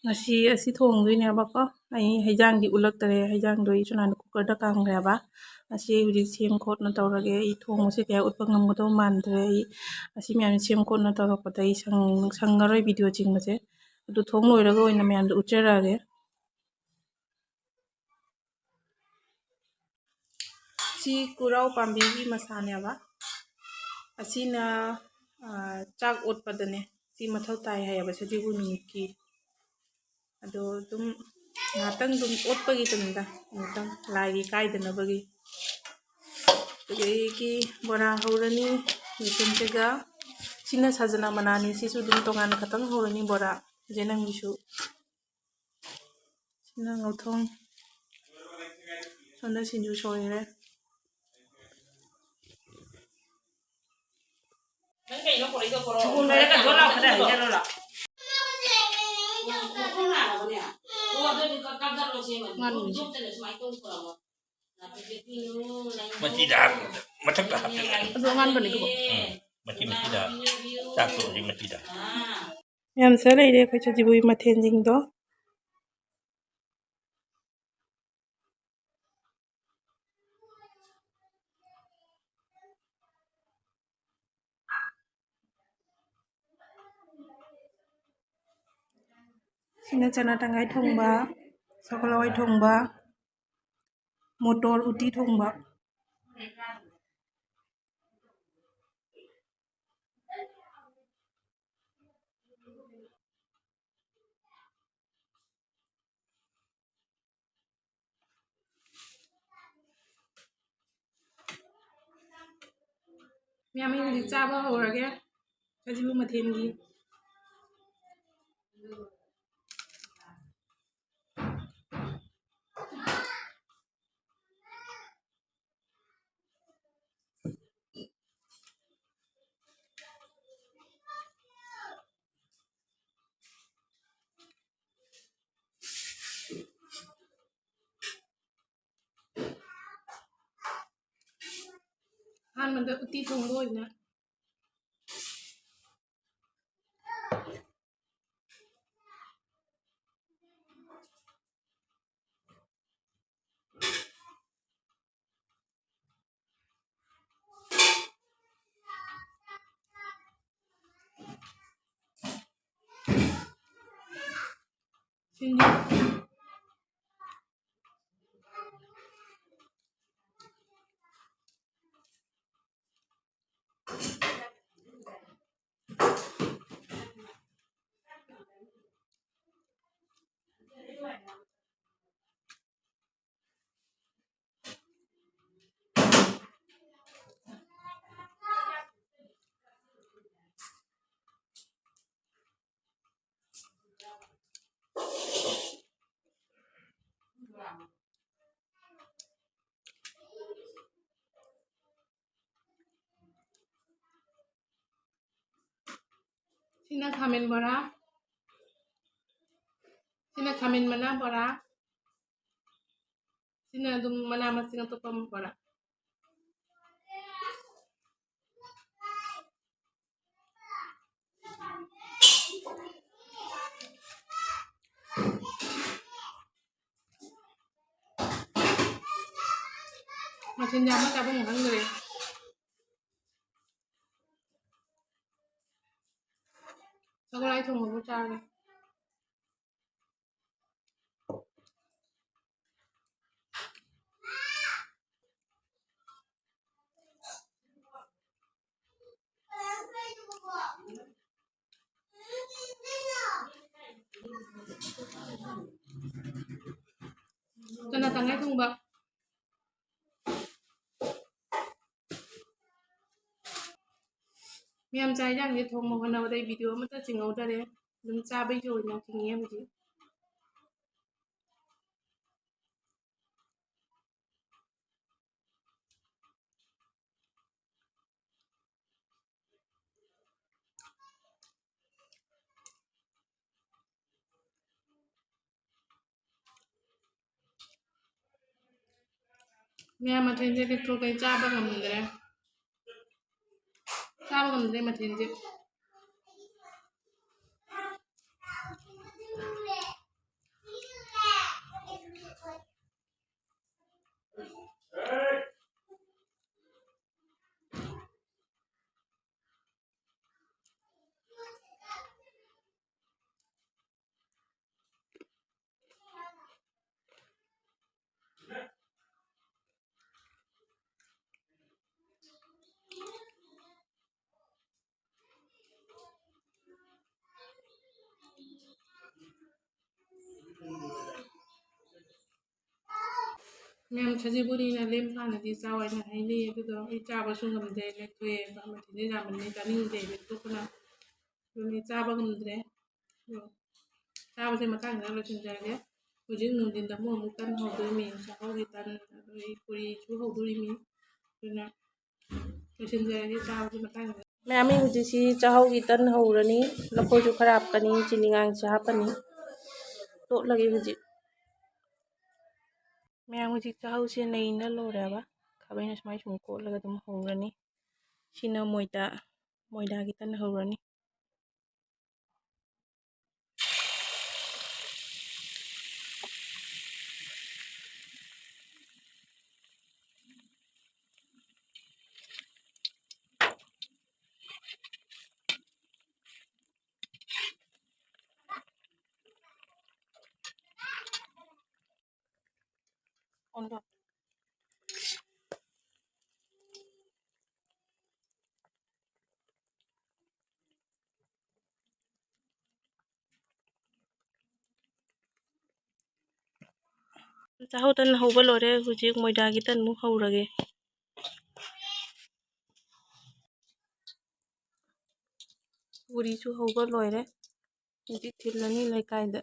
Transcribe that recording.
ꯉꯁꯤ ꯑꯁꯤ ꯊꯣꯡꯗꯣꯏꯅꯦꯕꯀꯣ ꯑꯩ ꯍꯩꯖꯥꯡꯗꯤ ꯎꯠꯂꯛꯇꯔꯦ ꯍꯩꯖꯥꯡꯗꯣ ꯑꯩ ꯁꯨꯃꯥꯏꯅ ꯀꯨꯀꯔꯗ ꯀꯥꯝꯈ꯭ꯔꯦꯕ ꯑꯁꯤ ꯍꯧꯖꯤꯛ ꯁꯦꯝ ꯈꯣꯠꯅ ꯇꯧꯔꯒꯦ ꯑꯩ ꯊꯣꯡꯕꯁꯦ ꯀꯌꯥ ꯎꯠꯄ ꯉꯝꯒꯗꯧ ꯃꯥꯟꯗ꯭ꯔꯦ ꯑꯩ ꯑꯁꯤ ꯃꯌꯥꯝ ꯁꯦꯝ ꯈꯣꯠꯅ ꯇꯧꯔꯛꯄꯗ ꯑꯩ ꯁꯪꯉꯔꯣꯏ ꯚꯤꯗꯤꯑꯣ ꯆꯤꯡꯕꯁꯦ ꯑꯗꯨ ꯊꯣꯡ ꯂꯣꯏꯔꯒ ꯑꯣꯏꯅ ꯃꯌꯥꯝꯗ ꯎꯠꯆꯔꯛꯑꯒꯦ ꯁꯤ ꯀꯨꯔꯥꯎ ꯄꯥꯝꯕꯤꯒꯤ ꯃꯁꯥꯅꯦꯕ ꯑꯁꯤꯅ ꯆꯥꯛ ꯑꯣꯠꯄꯗꯅꯦ ꯁꯤ ꯃꯊꯧ ꯇꯥꯏ ꯍꯥꯏꯌꯦꯕ ꯁꯖꯤꯕꯨ ꯅꯨꯃꯤꯠꯀꯤ ꯑꯗꯣ ꯑꯗꯨꯝ ꯉꯥꯛꯇꯪ ꯑꯗꯨꯝ ꯑꯣꯠꯄꯒꯤꯗꯅꯤꯗ ꯉꯥꯛꯇꯪ ꯂꯥꯏꯒꯤ ꯀꯥꯏꯗꯅꯕꯒꯤ ꯑꯗꯨꯗꯒꯤ ꯕꯣꯔꯥ ꯍꯧꯔꯅꯤ ꯌꯦꯇꯨꯝꯁꯤꯒ ꯁꯤꯅ ꯁꯖꯅꯥ ꯃꯅꯥꯅꯤ ꯁꯤꯁꯨ ꯑꯗꯨꯝ ꯇꯣꯉꯥꯟꯅ ꯈꯛꯇꯪ ꯍꯧꯔꯅꯤ ꯕꯣꯔꯥ ꯖꯦꯅꯪꯒꯤꯁꯨ ꯁꯤꯅ ꯉꯧꯊꯣꯡ ꯁꯣꯝꯗ ꯁꯤꯡꯖꯨ ꯁꯣꯏꯔꯦ ꯃꯆꯤꯗ ꯃꯊꯛꯇ ꯑꯗꯨ ꯑꯉꯥꯟꯕꯅꯤ ꯃꯆꯤꯗ ꯆꯥꯛꯇꯣ ꯍꯧꯖꯤꯛ ꯃꯆꯤꯗ ꯌꯥꯝ ꯁ ꯂꯩꯔꯦ ꯑꯩꯈꯣꯏ ꯁꯖꯤꯕꯨꯒꯤ ꯃꯊꯦꯜꯁꯤꯡꯗꯣ ꯁꯤꯅ ꯆꯅꯥ ꯇꯪꯈꯥꯏ ꯊꯣꯡꯕ ꯁꯒꯣꯜ ꯍꯋꯥꯏ ꯊꯣꯡꯕ ꯃꯣꯇꯣꯔ ꯎꯇꯤ ꯊꯣꯡꯕ ꯃꯌꯥꯝ ꯑꯩ ꯍꯧꯖꯤꯛ ꯆꯥꯕ ꯍꯧꯔꯒꯦ ꯁꯖꯤꯕꯨ ꯃꯊꯦꯜꯒꯤ ꯑꯍꯥꯟꯕꯗ ꯎꯇꯤ ꯊꯣꯡꯕ ꯑꯣꯏꯅ ꯁꯤꯡꯖꯨ sina khamen bora sina khamen mana bora sina dum mana masing atau pam bora machin jama kabung hangre Sago lai thong mo char Kana tangai thong ba Miam chai jang ye thong mo hana wadai video mata chingau dare dum cha bai jo na chingi buji Miam ma thenje ke tho kai cha ba ngamdre ma thenje ꯃꯌꯥꯝ ꯁꯖꯤꯕꯨꯅꯤꯅ ꯂꯦꯝ ꯀꯥꯟꯗꯗꯤ ꯆꯥꯎ ꯍꯥꯏꯅ ꯍꯥꯏꯅꯩ ꯑꯗꯨꯗꯣ ꯑꯩ ꯆꯥꯕꯁꯨ ꯉꯝꯗꯦ ꯂꯦꯛꯊꯣꯛꯑꯦ ꯃꯊꯤꯗ ꯌꯥꯝꯕꯅꯤ ꯆꯥꯅꯤꯡꯗꯦ ꯂꯦꯛꯊꯣꯛꯄꯅ ꯑꯗꯨꯅꯤ ꯆꯥꯕ ꯉꯝꯗ꯭ꯔꯦ ꯑꯗꯣ ꯆꯥꯕꯁꯦ ꯃꯇꯥꯡꯗ ꯂꯣꯏꯁꯤꯟꯖꯔꯒꯦ ꯍꯧꯖꯤꯛ ꯅꯨꯡꯊꯤꯟꯗ ꯑꯃꯨꯛ ꯇꯟ ꯍꯧꯗꯣꯔꯤꯃꯤ ꯆꯥꯛꯍꯧꯒꯤ ꯇꯟ ꯑꯗꯒꯤ ꯄꯨꯔꯤꯁꯨ ꯍꯧꯗꯣꯔꯤꯃꯤ ꯑꯗꯨꯅ ꯂꯣꯏꯁꯤꯟꯖꯔꯒꯦ ꯆꯥꯕꯒꯤ ꯃꯇꯥꯡꯗ ꯃꯌꯥꯝ ꯍꯧꯖꯤꯛꯁꯤ ꯆꯥꯛꯍꯧꯒꯤ ꯇꯟ ꯍꯧꯔꯅꯤ ꯂꯐꯣꯏꯁꯨ ꯈꯔ ꯍꯥꯞꯀꯅꯤ ꯆꯤꯅꯤꯉꯥꯡꯁꯨ ꯍꯥꯞꯄꯅꯤ ꯇꯣꯠꯂꯒꯦ ꯍꯧꯖꯤꯛ ꯃꯌꯥꯝ ꯍꯧꯖꯤꯛ ꯆꯥꯛꯍꯧꯁꯦ ꯅꯩꯅ ꯂꯣꯏꯔꯦꯕ ꯈꯥꯕꯩꯅ ꯁꯨꯃꯥꯏꯅ ꯁꯨꯝ ꯀꯣꯠꯂꯒ ꯑꯗꯨꯝ ꯍꯧꯔꯅꯤ ꯁꯤꯅ ꯃꯣꯏꯗꯥꯒꯤ ꯇꯟ ꯍꯧꯔꯅꯤ ꯆꯥꯛꯍꯧ ꯇꯟ ꯍꯧꯕ ꯂꯣꯏꯔꯦ ꯍꯧꯖꯤꯛ ꯃꯣꯏꯗꯥꯒꯤ ꯇꯟꯃꯨꯛ ꯍꯧꯔꯒꯦ ꯄꯨꯔꯤꯁꯨ ꯍꯧꯕ ꯂꯣꯏꯔꯦ ꯍꯧꯖꯤꯛ ꯊꯤꯜꯂꯅꯤ ꯂꯩꯀꯥꯏꯗ